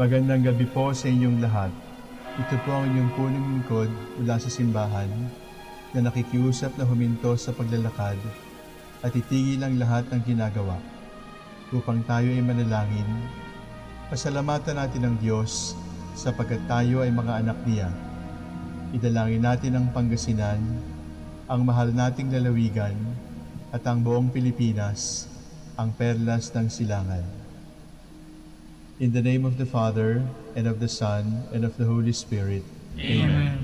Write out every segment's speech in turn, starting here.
Magandang gabi po sa inyong lahat. Ito po ang inyong punong lingkod mula sa simbahan na nakikiusap na huminto sa paglalakad at itigil ang lahat ng ginagawa upang tayo ay manalangin. Pasalamatan natin ang Diyos sapagkat tayo ay mga anak niya. Idalangin natin ang Pangasinan, ang mahal nating lalawigan at ang buong Pilipinas, ang perlas ng silangan. In the name of the Father, and of the Son, and of the Holy Spirit. Amen.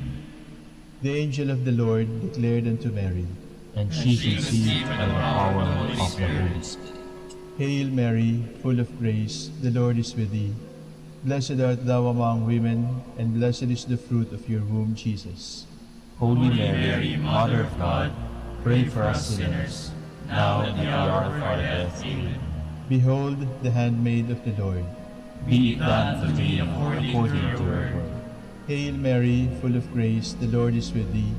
The angel of the Lord declared unto Mary, And she conceived by the power of the Holy Spirit. Hail Mary, full of grace, the Lord is with thee. Blessed art thou among women, and blessed is the fruit of your womb, Jesus. Holy Mary, Mother of God, pray for us sinners, now and at the hour of our death. Amen. Behold the handmaid of the Lord. Be it done to me according to your word. Hail Mary, full of grace, the Lord is with thee.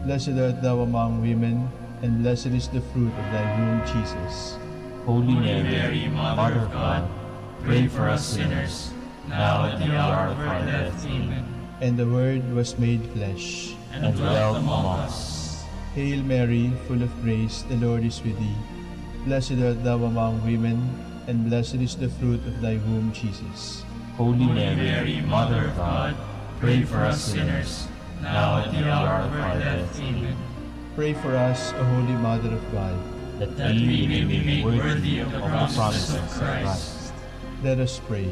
Blessed art thou among women, and blessed is the fruit of thy womb, Jesus. Holy Mary, Mother of God, pray for us sinners, now and at the hour of our death. Amen. And the Word was made flesh, and dwelt among us. Hail Mary, full of grace, the Lord is with thee. Blessed art thou among women, and blessed is the fruit of thy womb, Jesus. Holy Mary, Mother of God, pray for us sinners, now and at the hour of our death. Amen. Pray for us, O Holy Mother of God, that we may be made worthy of the promises of Christ. Let us pray.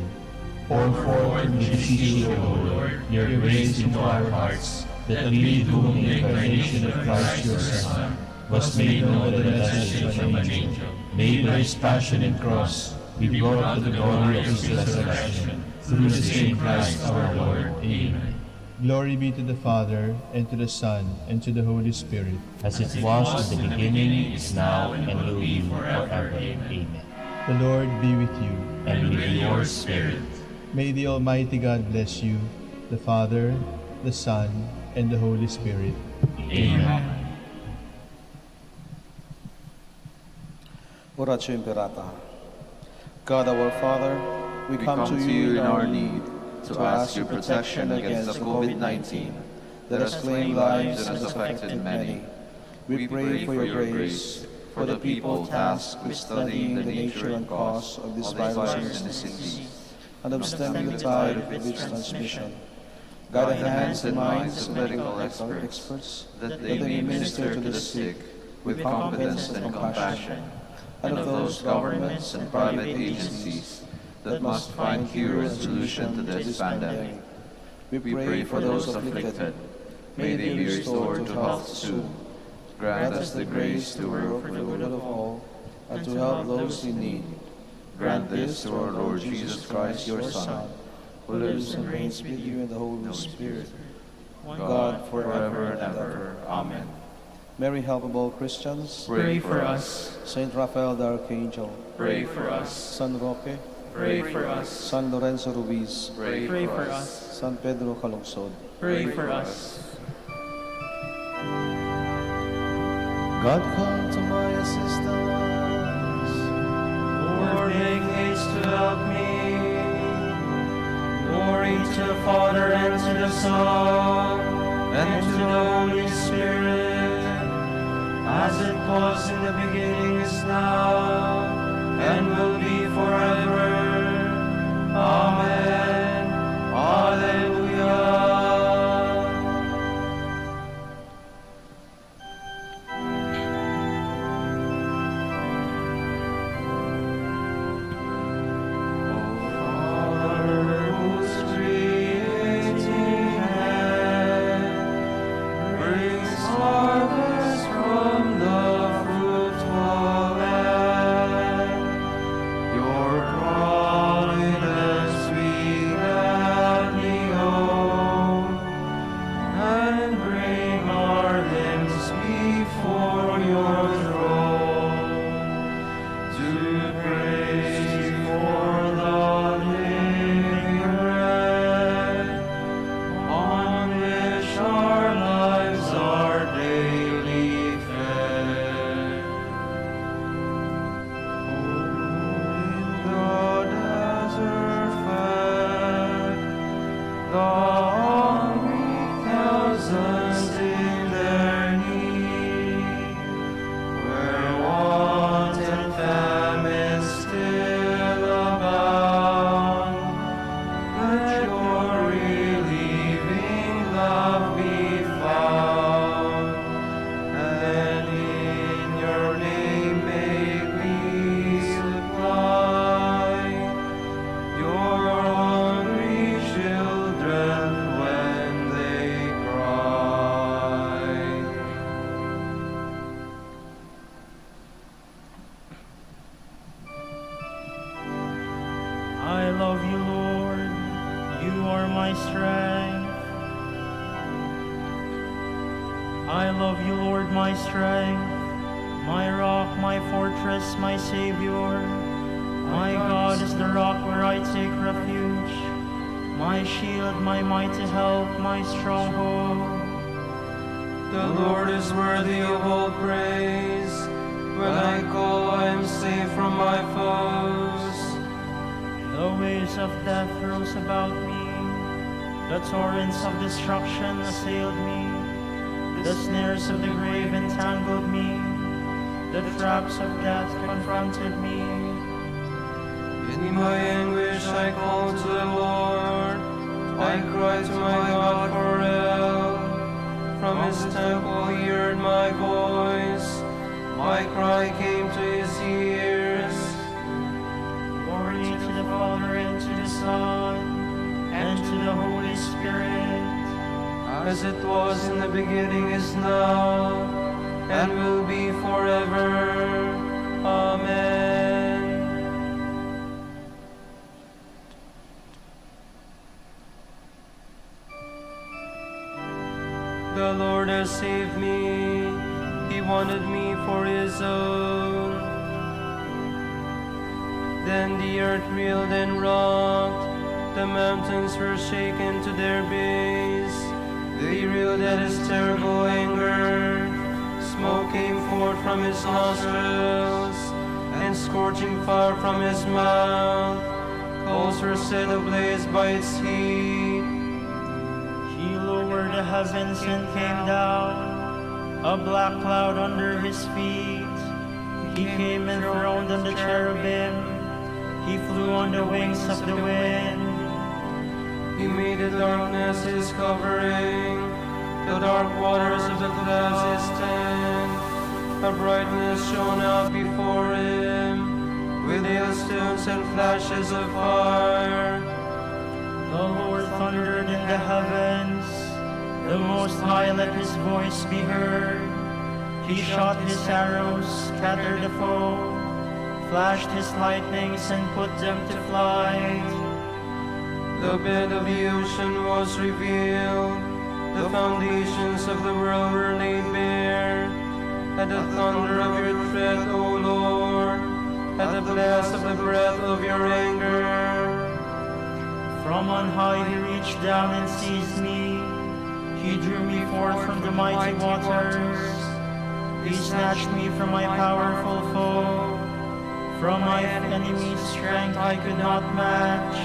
Pour forth, we beseech you, O Lord, your grace into our hearts, that we, to whom the incarnation of Christ your Son was made known the message from an angel, made by his passion and cross, be brought to the glory of his resurrection, through the same Christ our Lord. Amen. Glory be to the Father, and to the Son, and to the Holy Spirit. As it was in the beginning, is now, and will be forever. Amen. The Lord be with you. And with your spirit. May the Almighty God bless you, the Father, the Son, and the Holy Spirit. Amen. Oratio Imperata. God our Father, we come to you in our need to ask your protection against the COVID-19 that has claimed lives and has affected many. We pray for your grace for the people tasked with studying the nature and cause of this virus and disease, and of stemming the tide of its transmission. Guide the hands and minds of medical experts that they may minister to the sick with confidence and compassion, and of those governments and private agencies that must find cure and solution to this pandemic. We pray for those afflicted. May they be restored to health soon. Grant us the grace to work for the good of all, and to help those in need. Grant this through our Lord Jesus Christ, your Son, who lives and reigns with you in the Holy Spirit, God forever and ever. Amen. Mary, help of all Christians, pray for us. Saint Raphael the Archangel, Pray for us. San Roque, Pray for us. San Lorenzo Ruiz, Pray for us. San Pedro Calungsod. Pray for us. God come to my assistance. Lord, make haste to help me. Glory to the Father, and to the Son, and to the Holy Spirit, as it was in the beginning, is now, and will be forever. Amen. Alleluia. love you, Lord, my strength, my rock, my fortress, my Savior. My God is the rock where I take refuge, my shield, my mighty help, my stronghold. The Lord is worthy of all praise. When I call, I am safe from my foes. The waves of death rose about me, the torrents of destruction assailed me, the snares of the grave entangled me, the traps of death confronted me. In my anguish I called to the Lord, I cried to my God for help. From his temple he heard my voice, my cry came to his ears. Glory to the Father, and to the Son, and to the Holy Spirit, As it was in the beginning, is now, and will be forever. Amen. The Lord has saved me. He wanted me for his own. Then the earth reeled and rocked. The mountains were shaken to their base. They reeled at his terrible anger. Smoke came forth from his nostrils, and scorching fire from his mouth. Coals were set ablaze by its heat. he lowered the heavens and came down, a black cloud under his feet. He came and enthroned on the cherubim, he flew on the wings of the wind. He made the darkness his covering, the dark waters of the clouds his tent. A brightness shone out before him, with hailstones and flashes of fire. The Lord thundered in the heavens, the Most High let his voice be heard. He shot his arrows, scattered the foe, flashed his lightnings and put them to flight. The bed of the ocean was revealed, the foundations of the world were laid bare. At the thunder of your tread, O Lord, at the blast of the breath of your anger. From on high he reached down and seized me. He drew me forth from the mighty waters. He snatched me from my powerful foe. From my enemy's strength I could not match.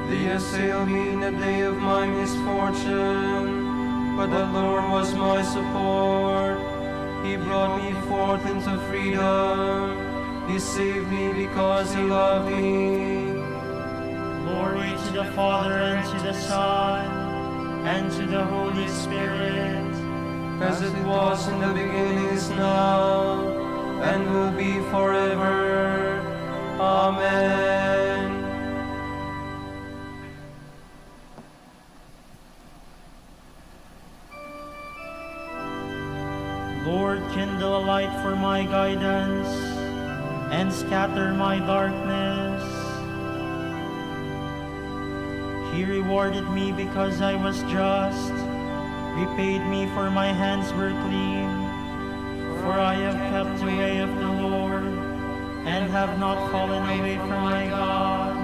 They assailed me in the day of my misfortune, but the Lord was my support. He brought me forth into freedom. He saved me because he loved me. Glory to the Father, and to the Son, and to the Holy Spirit, As it was in the beginning, is now, and will be forever. Amen. Lord, kindle a light for my guidance, and scatter my darkness. He rewarded me because I was just, repaid me for my hands were clean. For I have kept the way of the Lord, and have not fallen away from my God.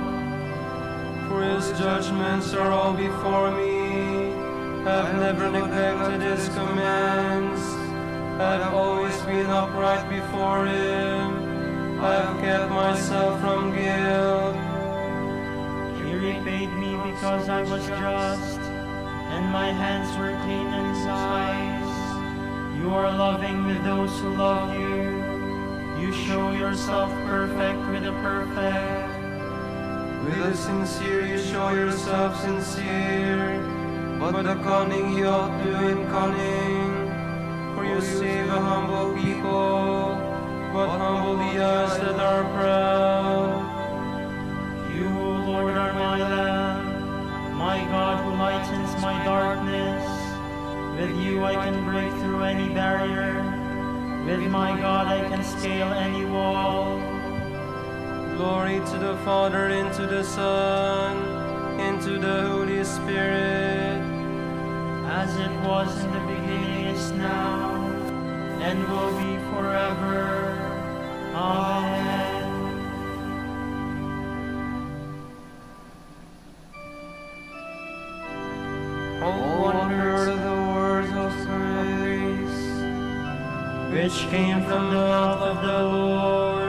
For his judgments are all before me. I've never neglected his commands. I've always been upright before him. I've kept myself from guilt. He repaid me because I was just, and my hands were clean in his eyes. You are loving with those who love you. You show yourself perfect with the perfect. With the sincere you show yourself sincere, but the cunning you outdo in cunning. For you save a humble people, but humble the eyes that are proud. You, O Lord, are my lamp, my God who lightens my darkness. With you I can break through any barrier. With my God I can scale any wall. Glory to the Father, and to the Son, and to the Holy Spirit. As it was in the beginning, is now, and will be forever. Amen. Oh, wonder the words of praise, Which came from the mouth of the Lord.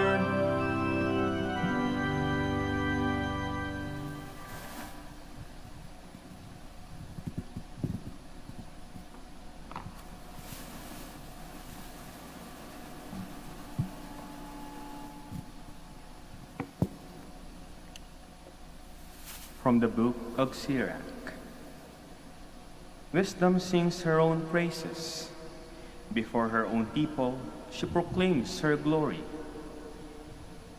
From the book of Sirach. Wisdom sings her own praises. Before her own people, she proclaims her glory.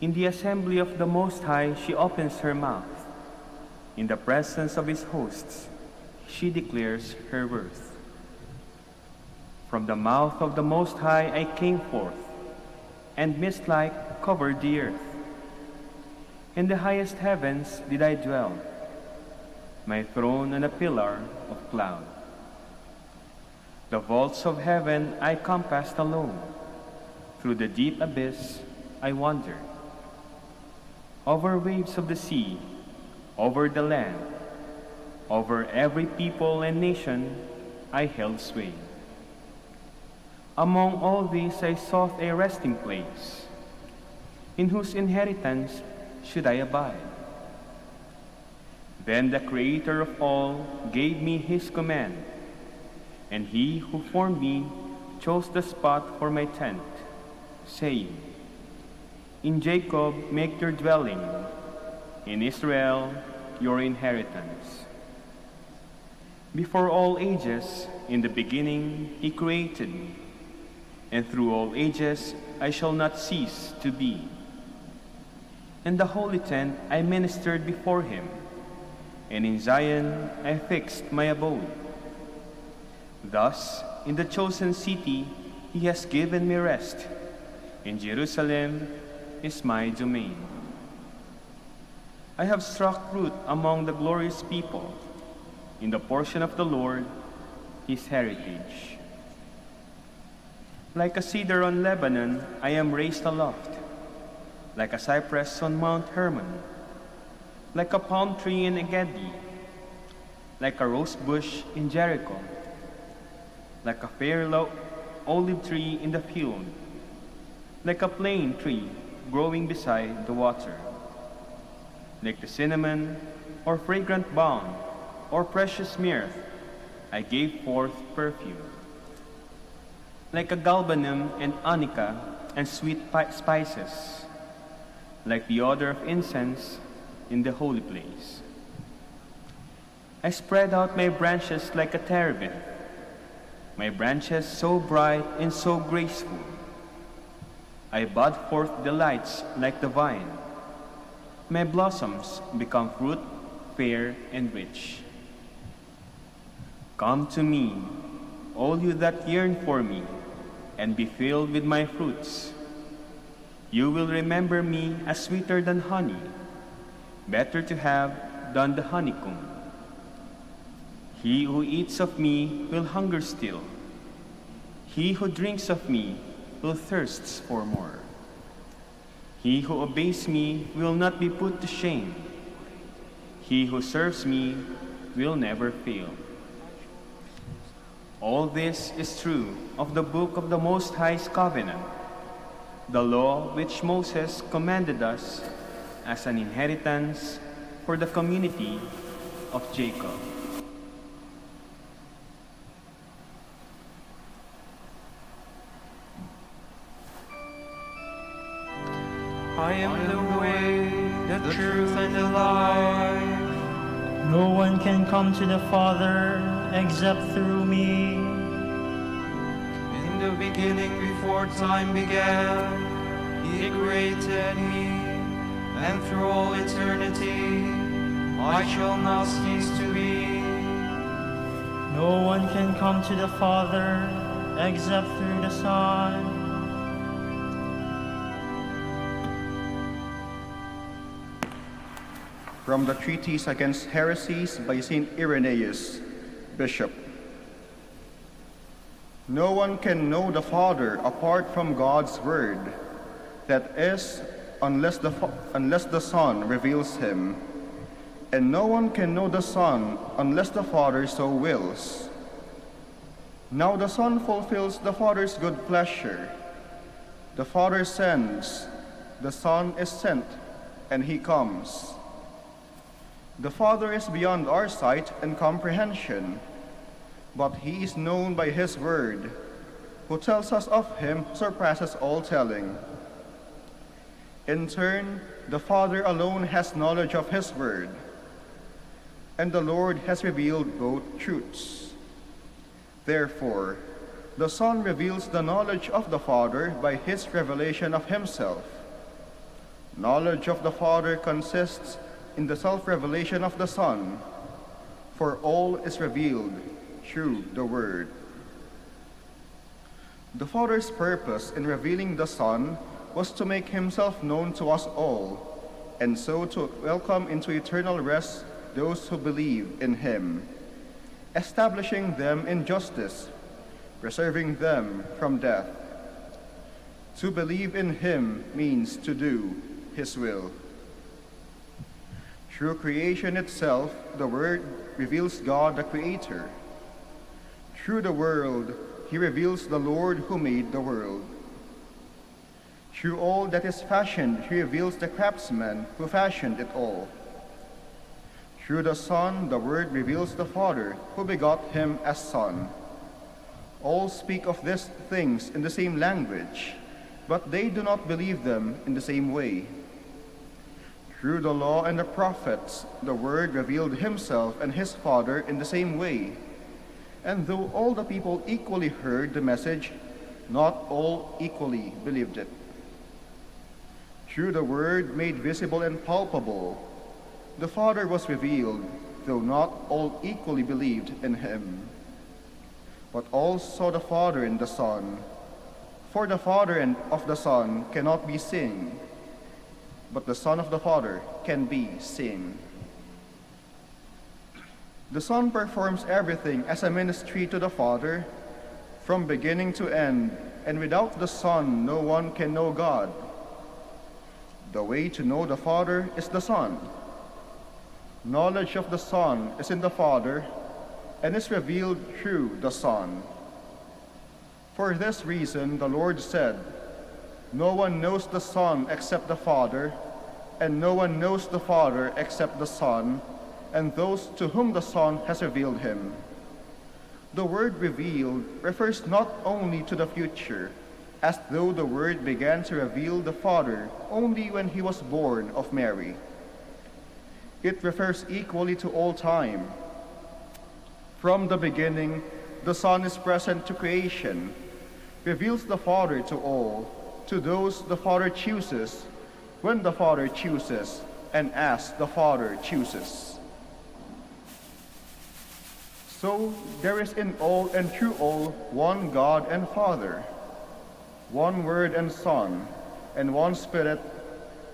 In the assembly of the Most High, she opens her mouth. In the presence of his hosts, she declares her worth. From the mouth of the Most High I came forth, and mist-like covered the earth. In the highest heavens did I dwell, my throne on a pillar of cloud. The vaults of heaven I compassed alone. Through the deep abyss I wandered. Over waves of the sea, over the land, over every people and nation I held sway. Among all these I sought a resting place, in whose inheritance should I abide. Then the Creator of all gave me his command, and he who formed me chose the spot for my tent, saying, In Jacob make your dwelling, in Israel your inheritance. Before all ages, in the beginning, he created me, and through all ages I shall not cease to be. In the holy tent I ministered before him, and in Zion I fixed my abode. Thus, in the chosen city he has given me rest. In Jerusalem is my domain. I have struck root among the glorious people, in the portion of the Lord, his heritage. Like a cedar on Lebanon, I am raised aloft, like a cypress on Mount Hermon, like a palm tree in Engedi, like a rose bush in Jericho, like a fair olive tree in the field, like a plane tree growing beside the water, like the cinnamon or fragrant balm or precious myrrh, I gave forth perfume. Like a galbanum and onycha and sweet spices, like the odor of incense in the holy place. I spread out my branches like a terebinth, my branches so bright and so graceful. I bud forth delights like the vine. My blossoms become fruit, fair and rich. Come to me, all you that yearn for me, and be filled with my fruits. You will remember me as sweeter than honey, better to have than the honeycomb. He who eats of me will hunger still. He who drinks of me will thirst for more. He who obeys me will not be put to shame. He who serves me will never fail. All this is true of the book of the Most High's covenant, the law which Moses commanded us as an inheritance for the community of Jacob. I am the way, the truth, and the life. No one can come to the Father except through me. In the beginning, before time began, he created me, and through all eternity, I shall not cease to be. No one can come to the Father except through the Son. From the Treatise Against Heresies by St. Irenaeus, Bishop. No one can know the Father apart from God's word, that is, unless the Son reveals him. And no one can know the Son unless the Father so wills. Now the Son fulfills the Father's good pleasure. The Father sends, the Son is sent, and he comes. The Father is beyond our sight and comprehension, but he is known by his word. Who tells us of him surpasses all telling. In turn, the Father alone has knowledge of his word, and the Lord has revealed both truths. Therefore, the Son reveals the knowledge of the Father by his revelation of himself. Knowledge of the Father consists in the self-revelation of the Son, for all is revealed through the Word. The Father's purpose in revealing the Son was to make himself known to us all, and so to welcome into eternal rest those who believe in him, establishing them in justice, preserving them from death. To believe in him means to do his will. Through creation itself, the Word reveals God the Creator. Through the world, he reveals the Lord who made the world. Through all that is fashioned, he reveals the craftsman who fashioned it all. Through the Son, the Word reveals the Father who begot him as Son. All speak of these things in the same language, but they do not believe them in the same way. Through the law and the prophets, the Word revealed himself and his Father in the same way. And though all the people equally heard the message, not all equally believed it. Through the Word made visible and palpable, the Father was revealed, though not all equally believed in him. But all saw the Father in the Son, for the Father of the Son cannot be seen, but the Son of the Father can be seen. The Son performs everything as a ministry to the Father, from beginning to end, and without the Son no one can know God. The way to know the Father is the Son. Knowledge of the Son is in the Father, and is revealed through the Son. For this reason the Lord said, "No one knows the Son except the Father, and no one knows the Father except the Son, and those to whom the Son has revealed him." The word revealed refers not only to the future, as though the Word began to reveal the Father only when he was born of Mary. It refers equally to all time. From the beginning, the Son is present to creation, reveals the Father to all, to those the Father chooses, when the Father chooses, and as the Father chooses. So there is in all and through all one God and Father, one Word and Son, and one Spirit,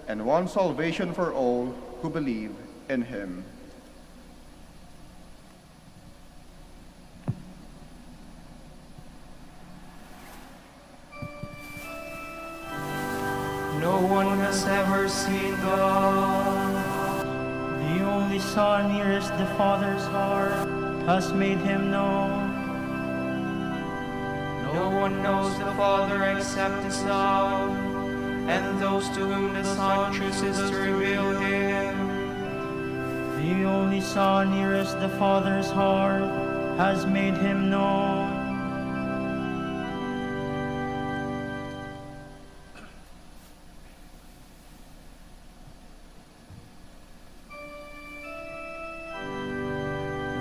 and one salvation for all who believe in him. No one has ever seen God. The only Son nearest the Father's heart has made him known. No one knows the Father except the Son, and those to whom the Son chooses to reveal him. The only Son nearest the Father's heart has made him known.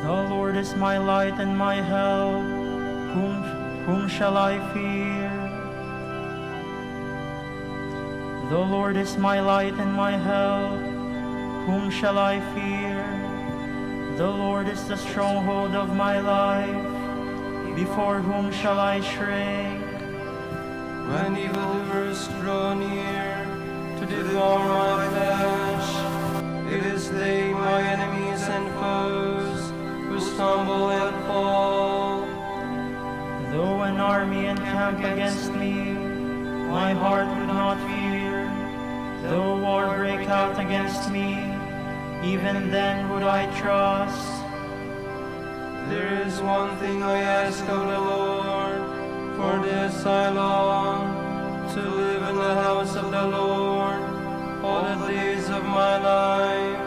The Lord is my light and my help. Whom shall I fear? The Lord is my light and my help. Whom shall I fear? The Lord is the stronghold of my life. Before whom shall I shrink? When evildoers draw near to devour my flesh, it is they, my enemies and foes, who stumble and fall. Though an an army encamp against me, my heart would not fear. Though war break out against me, even then would I trust. There is one thing I ask of the Lord, for this I long, to live in the house of the Lord all the days of my life,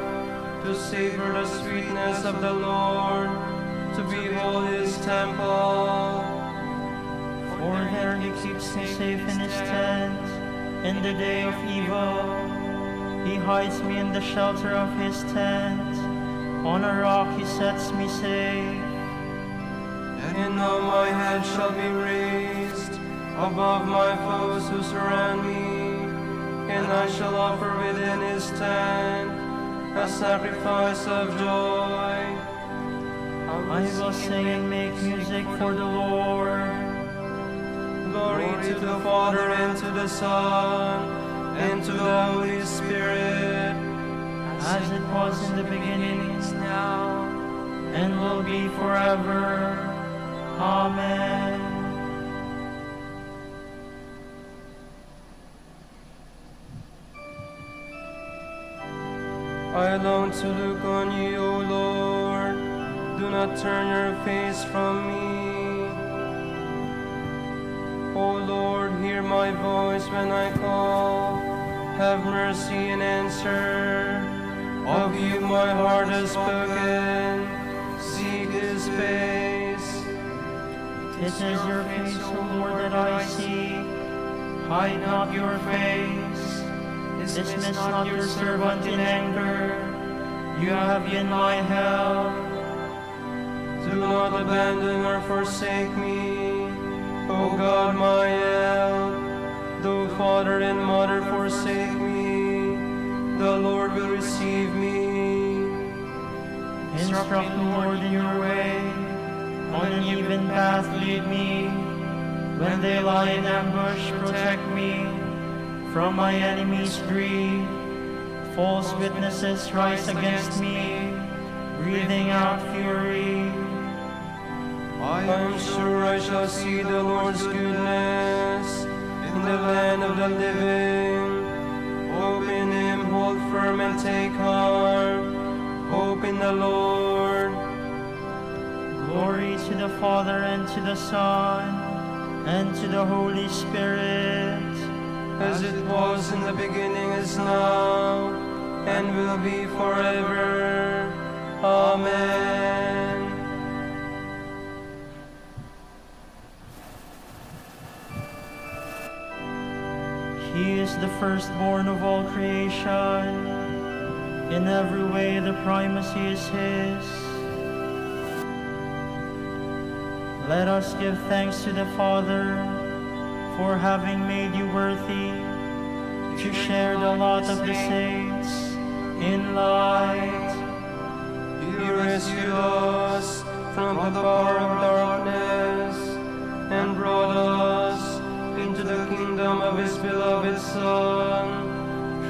to savor the sweetness of the Lord, to behold his temple. For there he keeps me safe in his tent in the day of evil. He hides me in the shelter of his tent. On a rock he sets me safe. And now my head shall be raised above my foes who surround me, and I shall offer within his tent a sacrifice of joy. I will sing and make music for the Lord. Glory to the Father, and to the Son, and to the Holy Spirit, as it was in the beginning, is now, and will be forever. Amen. I long to look on you, O Lord. Do not turn your face from me. O Lord, hear my voice when I call. Have mercy and answer. Of you my heart has spoken. Seek his face. It is your face, O Lord, that I see. Hide not your face. Dismiss not your servant in anger. You have been my help. Do not abandon or forsake me, O God, my help. Though father and mother forsake me, the Lord will receive me. Instruct me, Lord, in your way. On an even path lead me. When they lie in ambush, protect me from my enemies' greed. False witnesses rise against me, breathing out fury. I am sure I shall see the Lord's goodness in the land of the living. Hope in him, hold firm and take heart. Hope in the Lord. Glory to the Father, and to the Son, and to the Holy Spirit, as it was in the beginning, is now, and will be forever. Amen. He is the firstborn of all creation. In every way the primacy is his. Let us give thanks to the Father for having made you worthy to share the lot of the saints in light. He rescued us from the power of darkness and brought us into the kingdom of his beloved Son.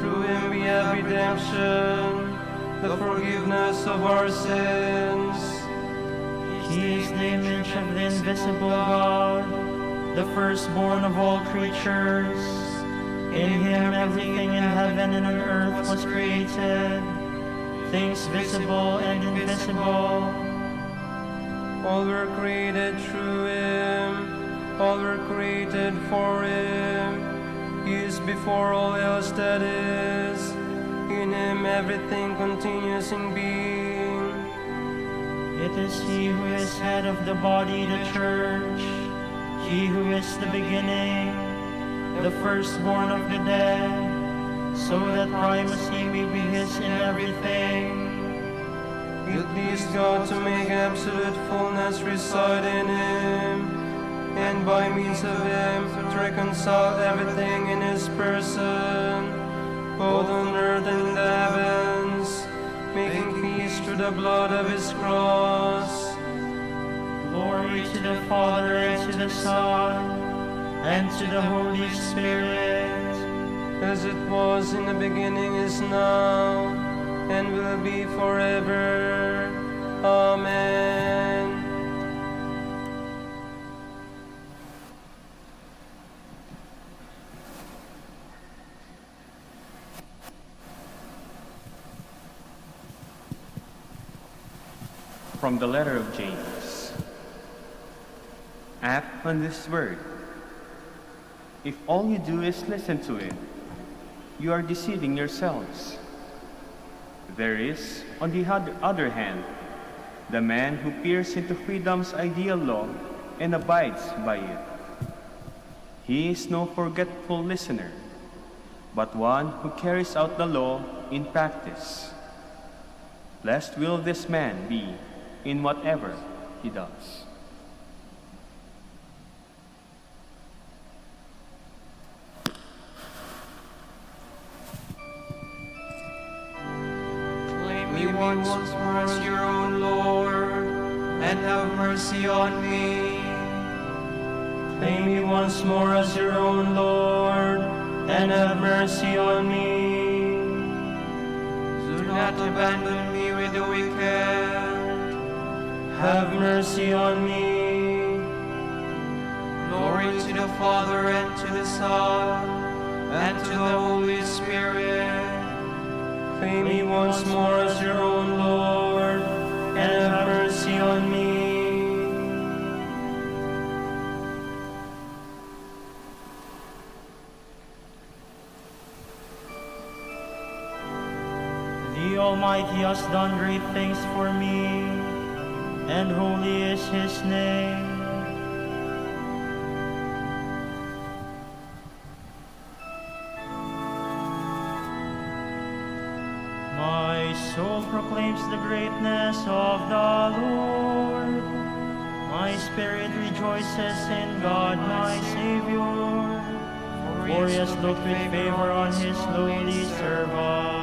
Through him we have redemption, the forgiveness of our sins. He is the image of the invisible God, the firstborn of all creatures. In him everything in heaven and on earth was created, things visible and invisible. All were created through him, all were created for him. He is before all else that is. In him everything continues in being. It is he who is head of the body, the church, he who is the beginning, the firstborn of the dead, so that primacy may be his in everything. It pleased God to make absolute fullness reside in him, and by means of him to reconcile everything in his person, both on earth and in the heavens, making peace through the blood of his cross. Glory to the Father, and to the Son, and to the Holy Spirit, as it was in the beginning, is now, and will be forever. Amen. From the letter of James. Act on this word. If all you do is listen to it, you are deceiving yourselves. There is, on the other hand, the man who peers into freedom's ideal law and abides by it. He is no forgetful listener, but one who carries out the law in practice. Blessed will this man be in whatever he does. Claim me once more as your own Lord, and have mercy on me. Claim me once more as your own Lord, and have mercy on me. Do not abandon me with the wicked. Have mercy on me. Glory to the Father, and to the Son, and to the Holy Spirit. Claim me once more as your own Lord, and have mercy on me. The Almighty has done great things for me, and holy is His name. My soul proclaims the greatness of the Lord. My spirit rejoices in God my Savior, for He has looked with favor on His lowly servant.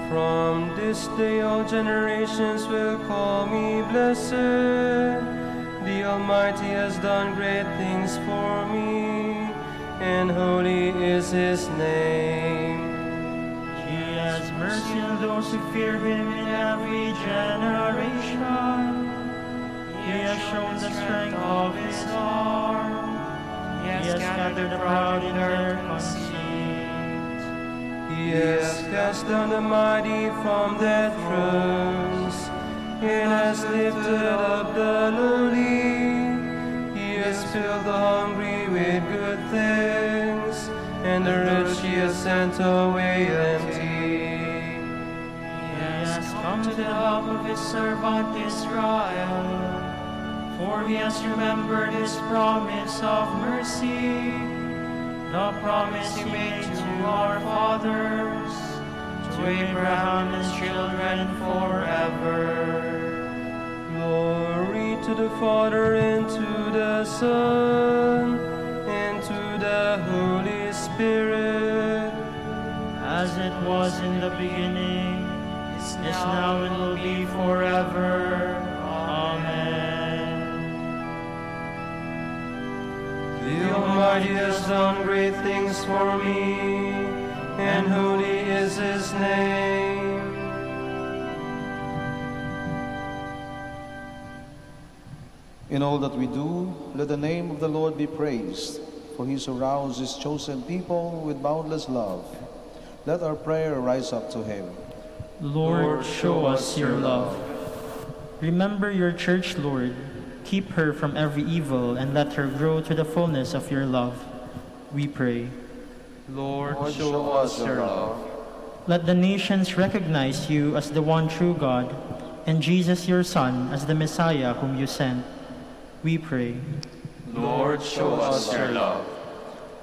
From this day all generations will call me blessed. The Almighty has done great things for me, and holy is His name. He has mercy on those who fear Him in every generation. He has shown the strength of His arm. He has scattered the proud in their conceit. He has cast down the mighty from their thrones, and has lifted up the lowly. He has filled the hungry with good things, and the rich He has sent away empty. He has come to the help of His servant Israel, for He has remembered His promise of mercy, the promise He made to our fathers, to Abraham and his children forever. Glory to the Father, and to the Son, and to the Holy Spirit, as it was in the beginning, is now, and will be forever. Amen. The Almighty has done great things for me, and holy is His name. In all that we do, let the name of the Lord be praised, for He surrounds His chosen people with boundless love. Let our prayer rise up to Him. Lord, show us your love. Remember your church, Lord. Keep her from every evil, and let her grow to the fullness of your love. We pray. Lord, show us your love. Let the nations recognize you as the one true God, and Jesus your Son as the Messiah whom you sent. We pray. Lord, show us your love.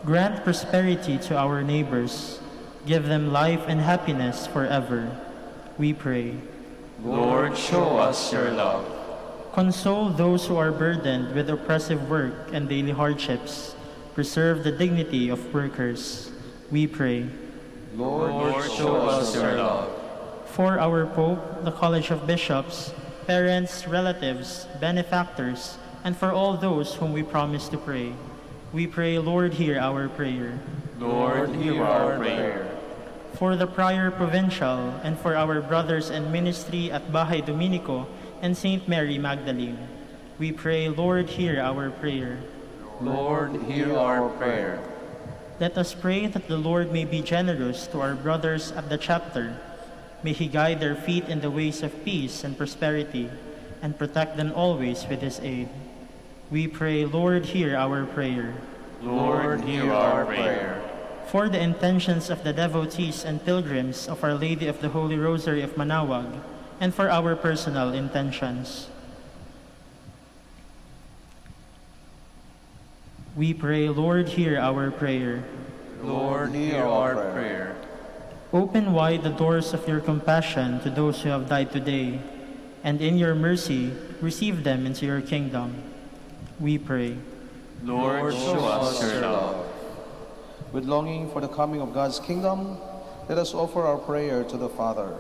Grant prosperity to our neighbors. Give them life and happiness forever. We pray. Lord, show us your love. Console those who are burdened with oppressive work and daily hardships. Preserve the dignity of workers. We pray. Lord, show us your love. For our Pope, the College of Bishops, parents, relatives, benefactors, and for all those whom we promise to pray, we pray, Lord, hear our prayer. Lord, hear our prayer. For the Prior Provincial, and for our brothers in ministry at Bahay Dominico and St. Mary Magdalene, we pray, Lord, hear our prayer. Lord, hear our prayer. Let us pray that the Lord may be generous to our brothers at the chapter, May he guide their feet in the ways of peace and prosperity, and protect them always with his aid. We pray, Lord, hear our prayer. Lord, hear our prayer. For the intentions of the devotees and pilgrims of Our Lady of the Holy Rosary of Manaoag, and for our personal intentions. We pray, Lord, hear our prayer. Lord, hear our prayer. Open wide the doors of your compassion to those who have died today, and in your mercy, receive them into your kingdom. We pray. Lord, show us your love. With longing for the coming of God's kingdom, let us offer our prayer to the Father.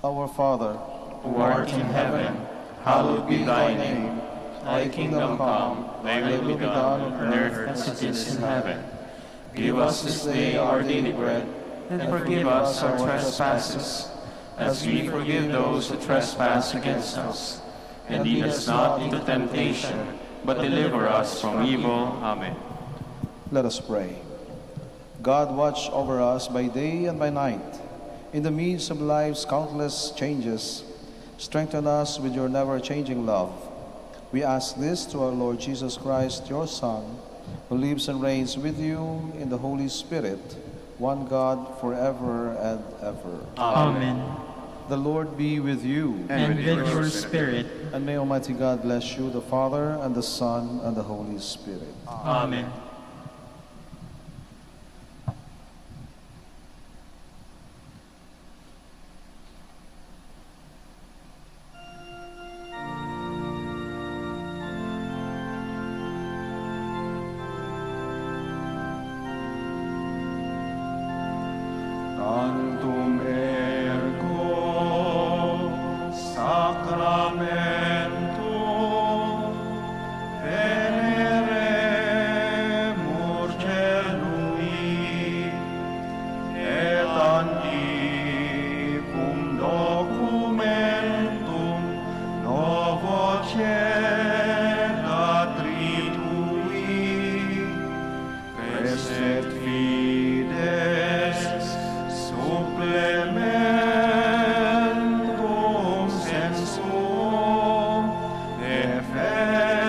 Our Father, Who art in heaven, hallowed be thy name. Thy kingdom come, thy will be done on earth as it is in heaven. Give us this day our daily bread, and forgive us our trespasses, as we forgive those who trespass against us. And lead us not into temptation, but deliver us from evil. Amen. let us pray. God, watch over us by day and by night. In the midst of life's countless changes, strengthen us with your never-changing love. We ask this through our Lord Jesus Christ, your Son, who lives and reigns with you in the Holy Spirit, one God, forever and ever. Amen. The Lord be with you. And with your spirit. And may Almighty God bless you, the Father, and the Son, and the Holy Spirit. Amen. Tantum ergo sacramentum veneremur celui et antiquum documentum novo celatritui preset fides supplementum sensum effectum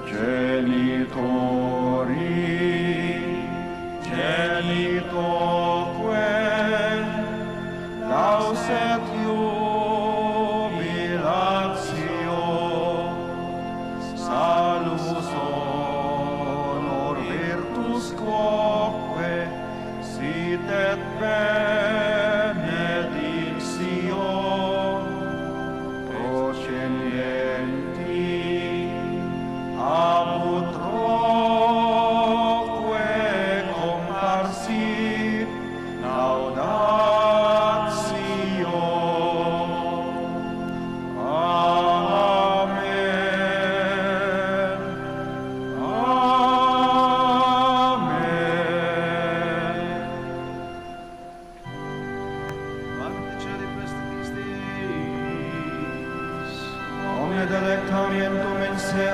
genitoque lauset jubilatio salus honor virtus quoque sit et benedictio procedienti ab utroque comparsit laudatio. Amen. Amen. Omne delectamentum in se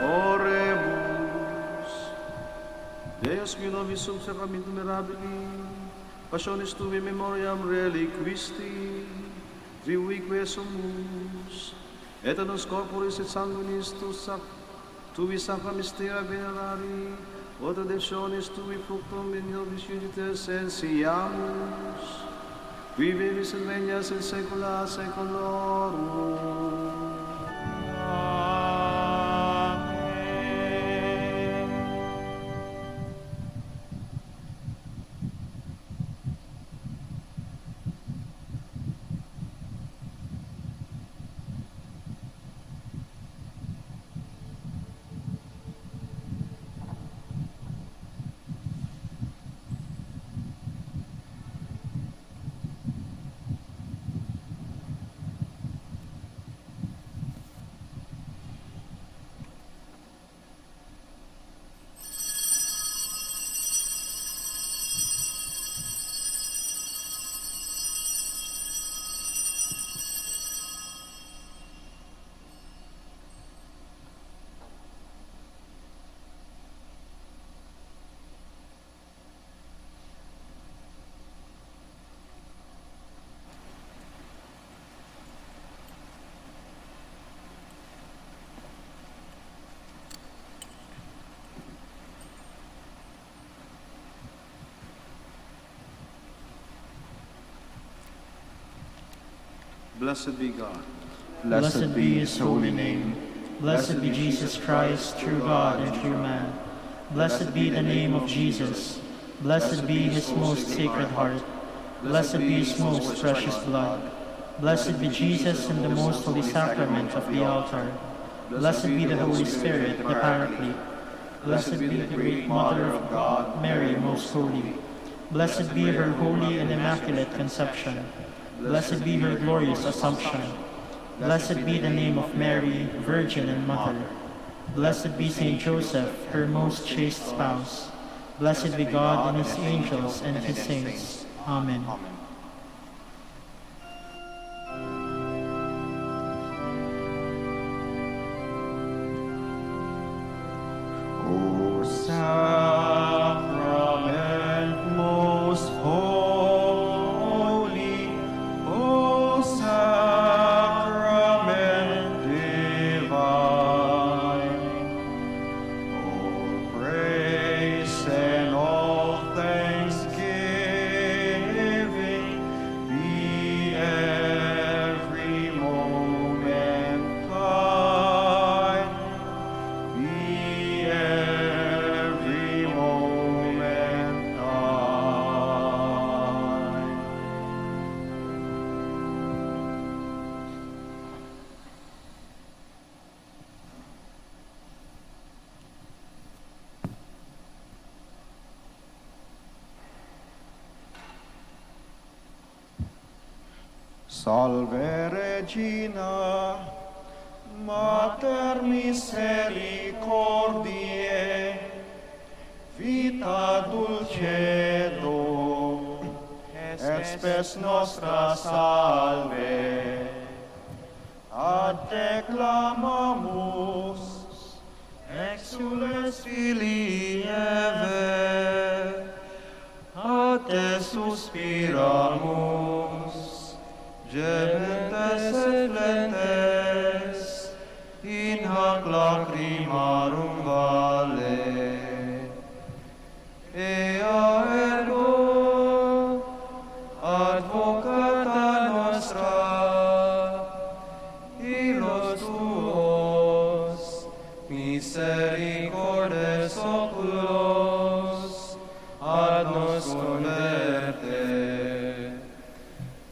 Oremus. Deus qui novisum sacramentum mirabili, passionis tui memoriam reliquisti, trivique sumus, et nos corporis et sanguinis tui sacra mystera venerari, o traditionis tui fructum in nobis unitas sensiamus, qui vivis et regnas in saecula saeculorum. Blessed be God. Blessed be his holy name. Blessed be Jesus Christ, true God and true man. Blessed be the name of Jesus. Blessed be his most sacred heart. Blessed be his most precious blood. Blessed be Jesus in the most holy sacrament of the altar. Blessed be the Holy Spirit, the Paraclete. Blessed be the great Mother of God, Mary most holy. Blessed be her holy and immaculate conception. Blessed be her glorious assumption. Blessed be the name of Mary, Virgin and Mother. Blessed be Saint Joseph, her most chaste spouse. Blessed be God and his angels and his saints. Amen. O sacrament most holy, O sacrament divine, all praise and all thanksgiving be every moment thine, be every moment thine. Salve Regina, Mater misericordiae, vita dulcedo, espes nostra salve. Ad te clamamus, exules Filii Eve, a te suspiramus, gementes et flentes, in hac lacrimarum vale. Ea ergo, advocata nostra, illos tuos, misericordes oculos, ad nos converte.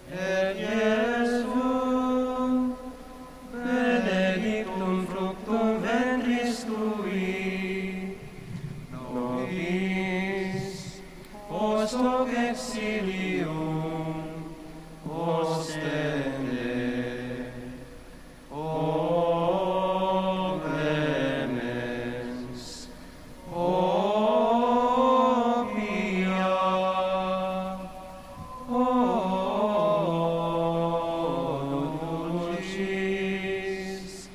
Et Iesu, benedictum fructum ventris tui, nobis post hoc exilium ostende. O clemens, o pia, o dulcis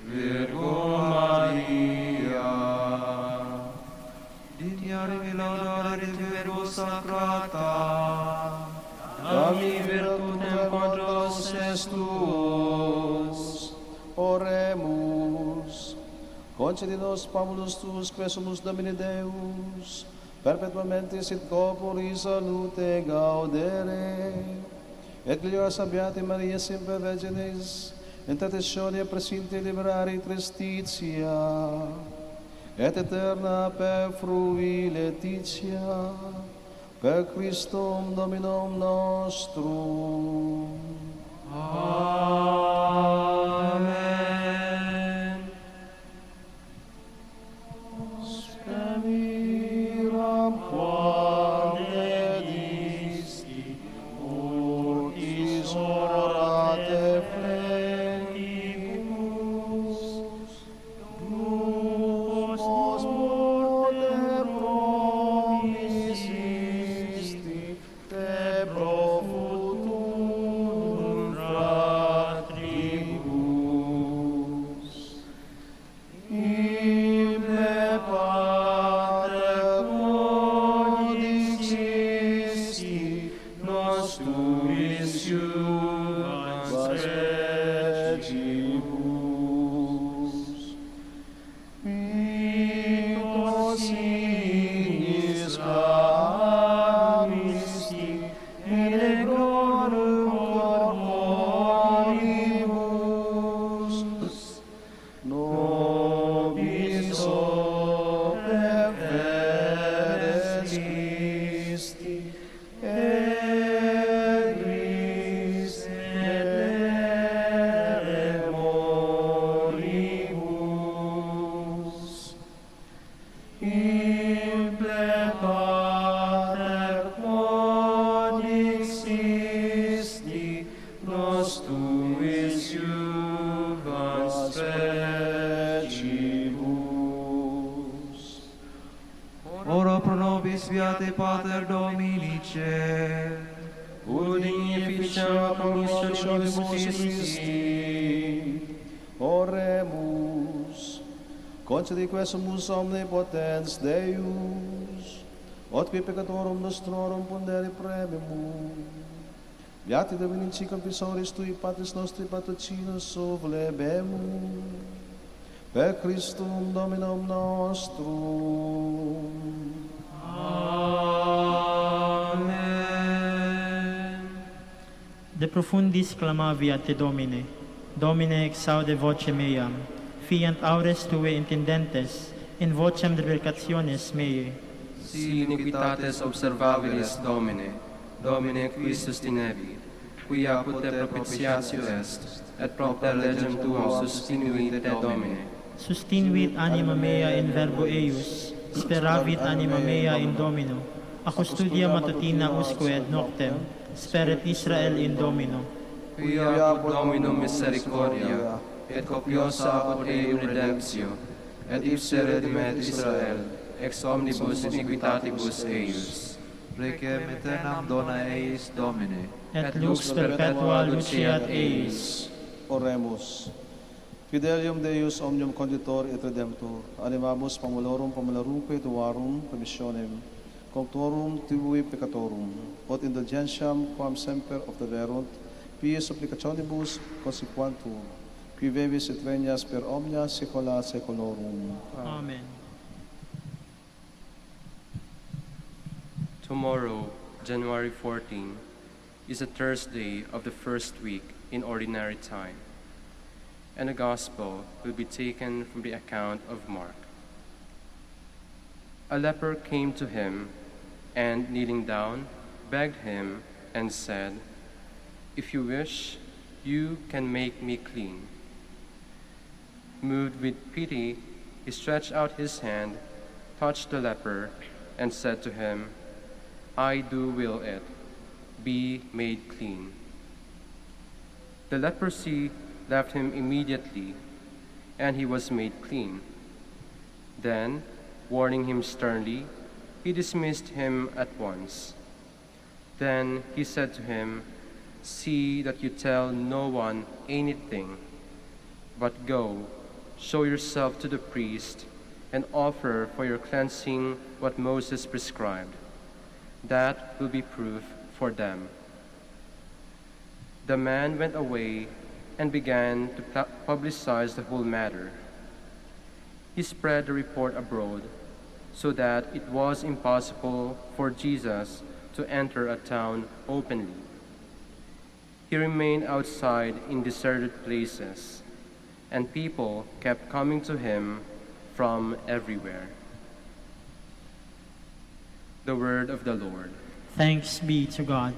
Virgo Maria, ditiare laudare et Virgo sacrata, dami virtutem quantos est tuos. Oremus. Concedi-nos, Pamulus tuus, quesumus Domini Deus, perpetuamente sit corpori salute gaudere, et glorias abiati Maria semper Virginis, intercessione presinti liberari tristitia, et eterna per frui letitia, per Christum Dominum nostrum. Amen. Spemiram quam dedisti, urtis orate flentibus, Duos moter promisisti, te pro futurum fratribus. Ibe Pater codicisti, nos tuis iuvans regibus. Vicos signis camisti, in egrorum corporis nobis beate Pater Dominice, ut in efficia commissionibus Christi. Oremus. Concedi quesumus omnipotens Deus, ut qui peccatorum nostrorum pondere premium. Beati Dominici confessoris tui, Patris nostri patrocinos, ovlebemus, per Christum Dominum nostrum. Amen. De profundis clamavi ad te Domine, Domine exaude voce meam, fiant aures tue intendentes, in vocem replicationes meae. si iniquitates observabilis Domine, Domine qui sustinevi, qui apud te propitiatio est, et propter legem tuum sustinuit te Domine. Sustinuit anima mea in verbo eius, speravit anima mea in Domino, a custodia matutina usque et noctem, speret Israel in Domino. Qui apud Dominum misericordia, et copiosa apud eum redemptio, et ipse redimet Israel, ex omnibus iniquitatibus eius. Requiem aeternam dona eis Domine, Et lux perpetua luceat eis. Oremus. Fidelium Deus omnium conditor et redemptor, animamus pamulorum pamularuque tuarum remissionem, comptorum tibui peccatorum, ut indulgentiam quam semper obteverunt, pies supplicationibus consequantur, qui vivis et regnas per omnia saecula saeculorum. Amen. Tomorrow, January 14, is a Thursday of the first week in ordinary time, and the Gospel will be taken from the account of Mark. A leper came to him, and kneeling down, begged him and said, "If you wish, you can make me clean." Moved with pity, he stretched out his hand, touched the leper, and said to him, "I do will it. Be made clean." The leprosy left him immediately, and he was made clean. Then, warning him sternly, he dismissed him at once. Then he said to him, "See that you tell no one anything, but go, show yourself to the priest, and offer for your cleansing what Moses prescribed. That will be proof for them." The man went away and began to publicize the whole matter. He spread the report abroad, so that it was impossible for Jesus to enter a town openly. He remained outside in deserted places, and people kept coming to him from everywhere. The word of the Lord. Thanks be to God.